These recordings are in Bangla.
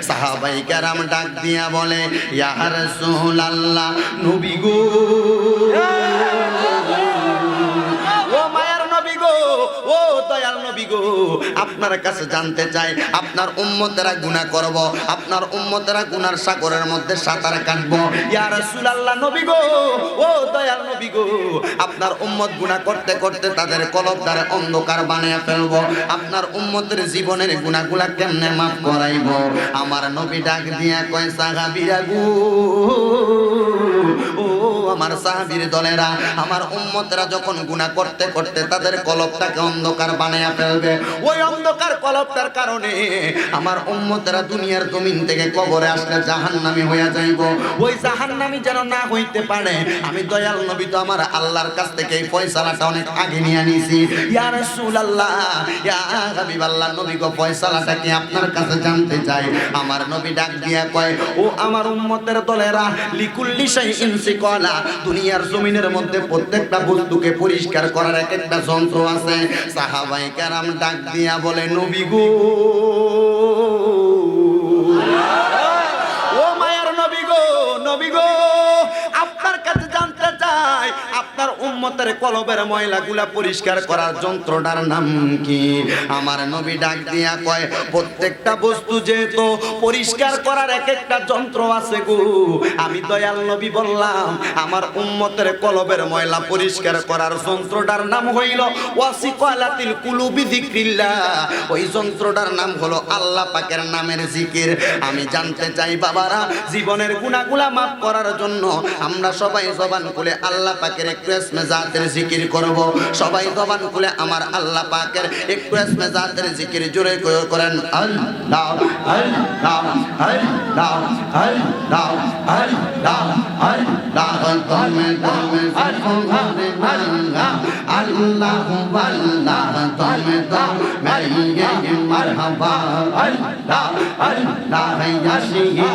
সাহাবায়ে কেরাম ডাক দিয়া বলে, ইয়া রাসূলুল্লাহ, নবী গো, ও মায়ার নবী গো, ও দয়াল নবী গো, আপনার কাছে জানতে চাই, আপনার উম্মতেরা গুনাহ করব, আপনার উম্মতেরা গুনার সাগরের মধ্যে সাঁতার কাটবো। ইয়া রাসূলুল্লাহ, নবী গো, ও দয়াল নবী গো, আপনার উম্মত গুনাহ করতে করতে তাদের কলব দ্বারা অন্ধকার বানিয়ে ফেলবো, আপনার উম্মতের জীবনের গুনাহগুলা কেমনে মাফ করাইবো? আমার নবী ডাক দিয়া কয়, সাহাবীরা গো, ও আমার সাহাবীর দলেরা, আমার উম্মতরা যখন গুনাহ করতে করতে তাদের কলবটাকে অন্ধকার বানায়া ফেলবে, ওই অন্ধকার কলবটার কারণে আমার উম্মতরা দুনিয়ার জমিন থেকে কবরে আসলে জাহান্নামী হয়ে যাইব। ওই জাহান্নামী যেন না হইতে পারে, আমি দয়াল নবী তো আমার আল্লাহর কাছ থেকে এই ফয়সালাটা অনেক আগে নিয়ে নিছি। ইয়া রাসূলুল্লাহ, ইয়া হাবিবাল্লাহ, নবী গো, ফয়সালাটা কি আপনার কাছে জানতে চাই। আমার নবী ডাক দিয়া কয়, ও আমার উম্মতের দলেরা, লিকুল্লি শাইইন সিকালা, দুনিয়ার জমিনের মধ্যে প্রত্যেকটা বস্তুকে পরিষ্কার করার এক একটা যন্ত্র আছে। সাহাবায়ে কেরাম ডাক দিয়া বলে, নবী গো, ও মায়ার নবী গো, নবী গো, আপনার কাছে জানতে চাই, আপনার উম্মতের কলবের ময়লাগুলা পরিষ্কার করার যন্ত্রটার নাম কি? আমার নবী ডাক দিয়া কয়, প্রত্যেকটা বস্তু যেহেতু পরিষ্কার করার এক একটা যন্ত্র আছে গো, আমি দয়াল নবী বললাম, আমার উম্মতের কলবের ময়লা পরিষ্কার করার যন্ত্রটার নাম হইল ওয়াসিকালাতিল কুলুবি যিকরিল্লাহ। ওই যন্ত্রটার নাম হলো আল্লাহ পাকের নামের জিকির। আমি জানতে চাই বাবারা, জীবনের গুনাহগুলা মাফ করার জন্য আমরা সবাই জবান খুলে আল্লাহ পাকের একটু ইসমে জাতের জিকির করব। সবাই জবান খুলে আমার আল্লাহ পাকের একটু ইসমে জাতের জিকির জোরে করেন, আল্লাহ আল্লাহ আল্লাহ আল্লাহ আল্লাহ আল্লাহ, তুমি তুমি সর্বভূতে মাঙ্গা, আল্লাহ আল্লাহ, তুমি তুমি মারহাবা, আল্লাহ আল্লাহ, ইয়াশিকে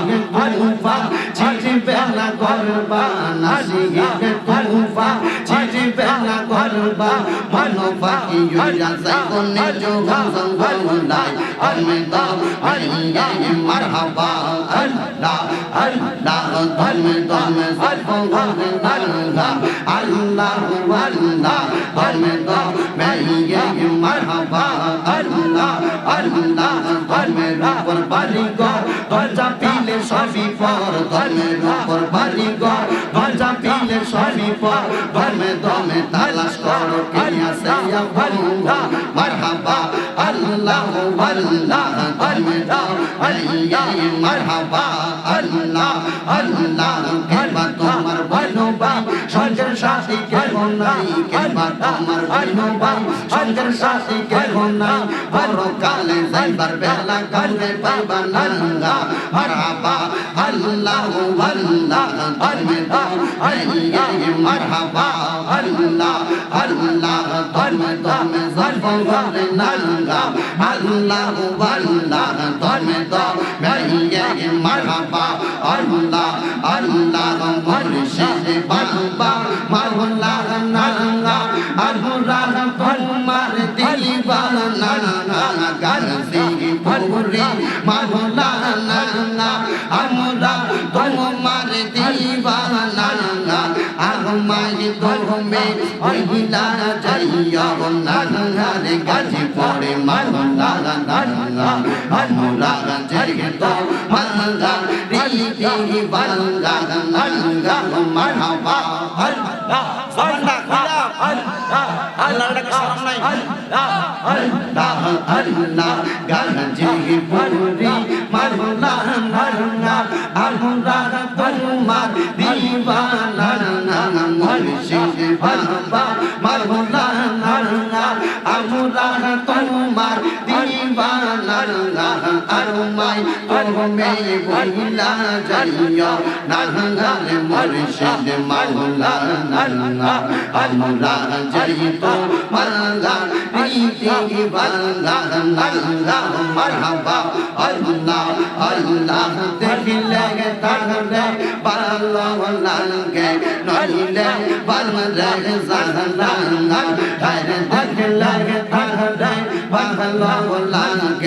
কুফা চিজিবেলা করবা, নাসিকে কুফা চিজিবেলা করবা, মানবা কি ইয়া সাইদনে জোগান সংগলাই, তুমি তুমি মারহাবা, আল্লাহ আল্লাহ, তুমি তুমি সর্বভূতে মাঙ্গা, আল্লাহ আল্লাহ, তুমি তুমি মারহাবা, আল্লাহ আল্লাহ, তুমি রূপর বালিগো, দরজা পিলে সবই পর, তুমি রূপর বালিগো, দরজা পিলে সবই পর, তুমি তুমি তালাশ করো কে আছে আল্লাহ, মারহাবা, আল্লাহ আল্লাহ, তুমি তুমি মারহাবা, আল্লাহ আল্লাহ, কেবা তোমার ভালোবা সঙ্গের সাথী কেহ নাই, কেবা তোমার ভালোবা সঙ্গের সাথী কেহ নাই, পরকালে যাইবার বেলা কালে পাইবা নাঙ্গা, মারহাবা, আল্লাহ আল্লাহ, তুমি তুমি মারহাবা, আল্লাহ আল্লাহ, তুমি তুমি সর্বভূতে নাঙ্গা, আল্লাহ আল্লাহ, তুমি তুমি মারহাবা, আল্লাহ আল্লাহ, মুর্শিদ বাবা মাওলা নাঙ্গা, আল্লাহ তোমার দিবানা, গারজি পুরি মাওলা নাঙ্গা, আমরা তোমার দিবানা, আগমাই তুমি ওইলা যাইয়া নাঙ্গা, রে গাজি পড়ে মাওলা নাঙ্গা, আমরা যেতো মাঙ্গা রীতি বাঙ্গা নাঙ্গা, মারহাবা, আল্লাহ আল্লাহ আল্লাহ, আল্লাহর ডাকে শরম নাই, আল্লাহ আল্লাহ আল্লাহ, গাজি পুরি মাওলা নাঙ্গা, আমরা তোমার দিবানা, মুর্শিদ বাবা মাওলা নাঙ্গা, আমরা তোমার দিবানা, আরমাই তুমি বইলা যাইয়া নাঙ্গা, মুর্শিদ মাওলা নাঙ্গা, আমরা যাইতো মাঙ্গা রীতি বাঙ্গা নাঙ্গা, মারহাবা, আল্লাহ আল্লাহ, দেখিলে তাহলে ভালো লাগে, নইলে ভালো জাহান্নাম, দেখলে তাহলে ভালো লাগে,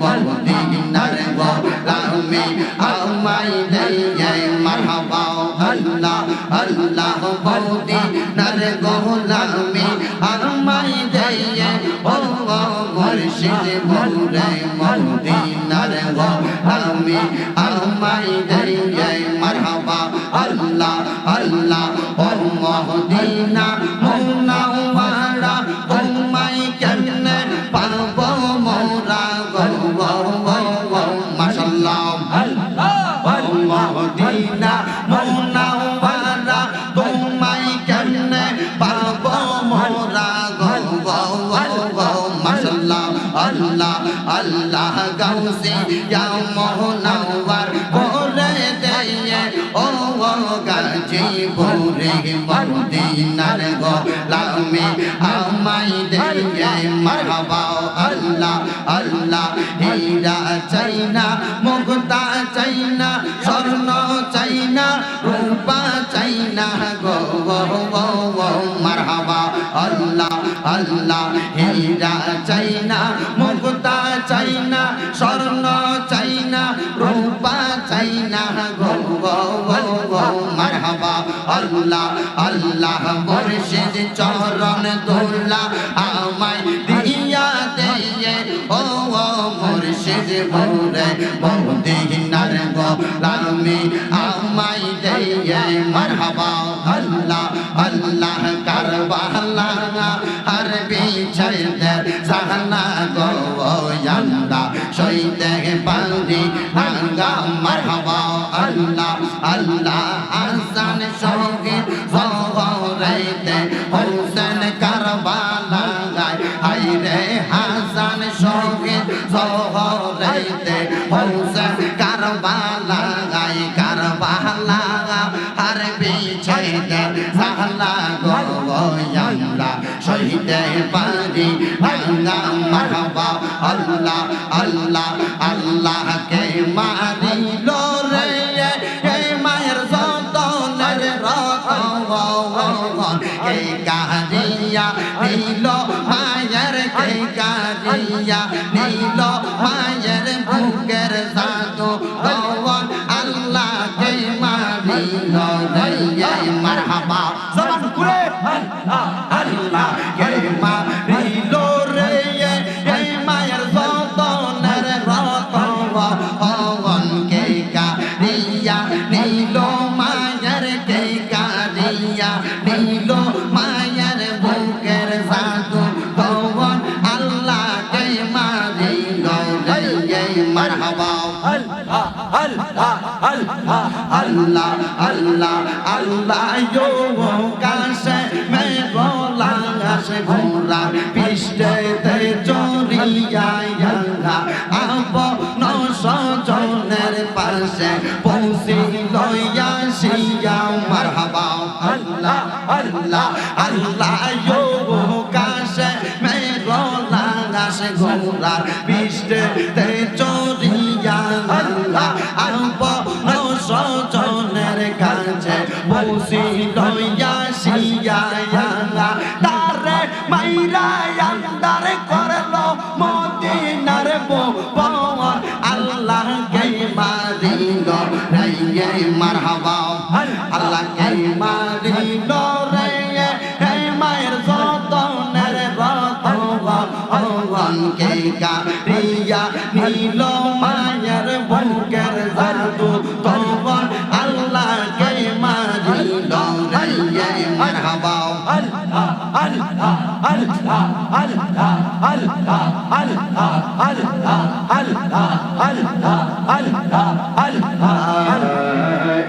মদিনার গোলামি আমায় দিয়ে মারহাবা আল্লাহ আল্লাহ মদিনার গোলামি আমায় দিয়ে ও মুর্শিদ মোরে মদিনার গোলামি আমায় দিয়ে মারহাবা আল্লাহ আল্লাহ ও মদিনা মুনাওয়ারা তোমায় কেমনে পাবো মোরা গো মাশাআল্লাহ মদিনা মুনাওয়ারা তোমায় কেমনে পাবো মোরা গো মাশাআল্লাহ আল্লাহ আল্লাহ গাউসি ইয়া মুনাওয়ার করে দেয়ে ও গাজীপুরে মদিনার গোলামি আমায় দিয়ে মারহাবা আল্লাহ আল্লাহ হীরা চাই না মুক্তা চাই না স্বর্ণ চাই না রূপা চাই না গো মারহাবা আল্লাহ আল্লাহ হীরা চাই না মুক্তা চাই না স্বর্ণ চাই না রূপা চাই না গো মারহাবা আল্লাহ আল্লাহ মুর্শিদ চরণ দোলা আমায় দিয়া দিয়ে ও মুর্শিদ মোরে মদিনার গোলামি আমায় দিয়ে মারহাবা আল্লাহ আল্লাহ কারবালা আর বিছাইতে সাহনা গো ইয়ান্দা সইতে পারি আঙ্গা মারহাবা আল্লাহ আল্লাহ হাসান শহীদ জহরাইতে হোসেন কারবালা গায় আইরে হাসান শহীদ জহরাইতে হোসেন কারবালা গায় কারবালা আর বিছাইতে সাহনা গো ইয়ান্দা সইতে পারি আঙ্গা মারহাবা আল্লাহ আল্লাহ আল্লাহ কে মারিল রে এই মায়ের যতনের রতন কে কারিয়া নীল মায়ের কে কারিয়া নীল মায়ের বুকের জাদু কওন আল্লাহ কে মারিল রে মারহাবা জবান খুলে আল্লাহ আল্লাহ কে মারিল রে এই মায়ের যতনের রতন কে কারিয়া নীল মায়ের কে কারিয়া নীল মায়ের বুকের জাদু কওন আল্লাহ কে মারিল রে মারহাবা আল্লাহ আল্লাহ আল্লাহ আল্লাহ আল্লাহ আল্লাহ ইয়ো কাশে মে গোলাস ঘোরা পিষ্টেতে চড়িয়া আব নজনের পাশে পৌঁছি লইয়া শিয়া মারহাবা আল্লাহ আল্লাহ আল্লাহ ইয়ো কাশে মে গোলাস ঘোরা পিষ্টেতে চড়িয়া আব নজনের কাছে পৌঁছি লইয়া শিয়া তারে মাইরা আন্দার করলো মদিনার ভুবন আল্লাহ কে মারিল রে মারহাবা আল্লাহ কে মারিল রে হে মায়ের যতনের রতন কে কারিয়া নীল মায়ের বুকের জাদু কওন আল্লাহ কে মারিল রে মারহাবা আল্লাহ আল্লাহ আল্লাহ আল্লাহ আল্লাহ আল্লাহ আল্লাহ আল্লাহ আল্লাহ আল্লাহ আল্লাহ লা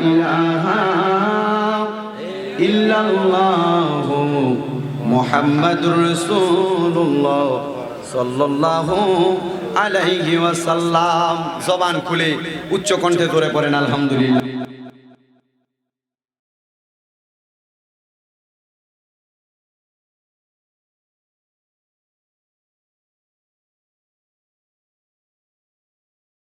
ইলাহা ইল্লাল্লাহ মুহাম্মাদুর রাসূলুল্লাহ সাল্লাল্লাহু আলাইহি ওয়াসাল্লাম। জবান খুলে উচ্চ কণ্ঠে ধরে পড়েন আলহামদুলিল্লাহ।